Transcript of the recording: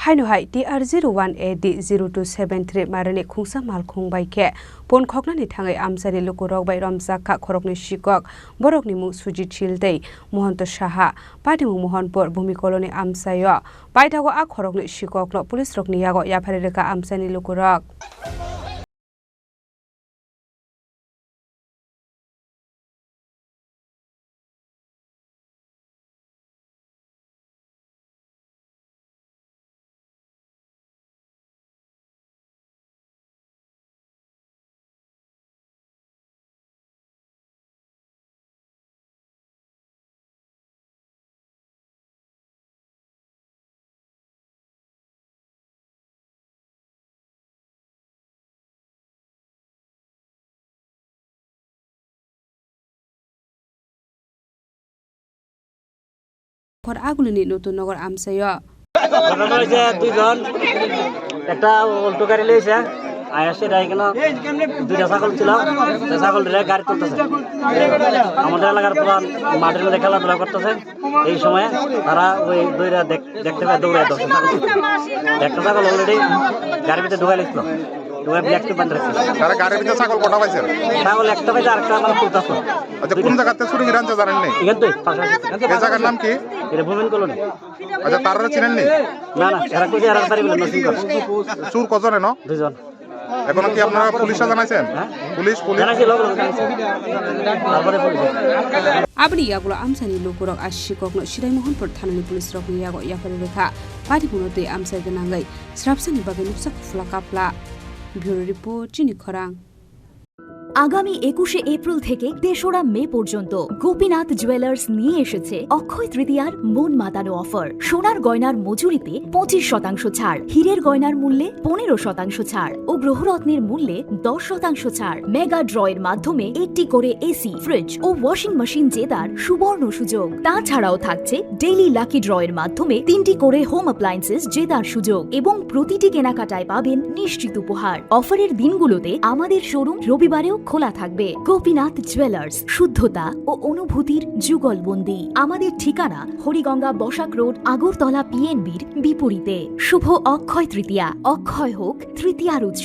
Hainohai DR01AD0273 marani khungsa mal khungbai ke pon khoknani thangai amsari lukurok bai ramjaka khorokni shikok borokni mu suji childei Mohanto Saha Padimu Mohanpur Bhumi Koloni amsayo paithago a khorokni shikokno police rokni yago yafarireka amsani lukurok Kor agulini notun nogor amsayo ঘটনা হয়েছে দুইজন একটা Alto গাড়ি লইছে আয়াসে রাই কেন দুইটা ছাগল ছিল সেই ছাগল ধরে গাড়ি তুলতেছে আমাদের এলাকার পুরান মাঠের মধ্যে খেলাধুলা করতেছে এই সময় তারা ওই দুইটা দেখতে পায় দৌড়ে ধরছে একটা ছাগল অলরেডি গাড়ির ভিতরে ঢুকাই লিখলো তারা গাড়ির ভিতরে ছাগল কটা পাইছেন? ছাগল একটা পাইছে আরেকটা মানে তুলতেছে। আচ্ছা কোন জায়গাতে চুরি গিরানছে জানেন নি? এখান তো এই জায়গার নাম কি? এটা ভূমিন কলোনি। আচ্ছা তারা চিনেন নি? না না এরা কইছে এরা পারি বলে নসিং করে। চুর কজন এনো? দুইজন। এখন কি আপনারা পুলিশে জানাইছেন? পুলিশ জানাইছে লোক জানাইছে। তারপরে police Abri yagulo amsani lukurok ashikokno Shirai Mohanpur thanani police rokni yago yafarireka Padimunote amsai ganangai srapsani bagai nuksa khufla kapla Bureau Report Chini Khorang আগামী 21শে এপ্রিল থেকে ৩রা মে পর্যন্ত গোপীনাথ জুয়েলার্স নিয়ে এসেছে অক্ষয় তৃতীয়ার মন মাতানো অফার। সোনার গয়নার মজুরিতে 25% ছাড়, হীরের গয়নার মূল্যে 15% ছাড় ও গ্রহরত্নের মূল্যে 10% ছাড়। মেগা ড্রয়ের মাধ্যমে একটি করে এসি, ফ্রিজ ও ওয়াশিং মেশিন জেতার সুবর্ণ সুযোগ। তাছাড়াও থাকছে ডেইলি লাকি ড্রয়ের মাধ্যমে 3টি করে হোম অ্যাপ্লায়েন্সেস জেতার সুযোগ এবং প্রতিটি কেনাকাটায় পাবেন নিশ্চিত উপহার। অফারের দিনগুলোতে আমাদের শোরুম রবিবারেও খোলা থাকবে। গোপীনাথ জুয়েলার্স, শুদ্ধতা ও অনুভূতির যুগলবন্দি। আমাদের ঠিকানা হরিগঙ্গা বসাক রোড, আগরতলা PNBর বিপরীতে। শুভ অক্ষয় তৃতীয়া, অক্ষয় হোক তৃতীয়ার উৎসব।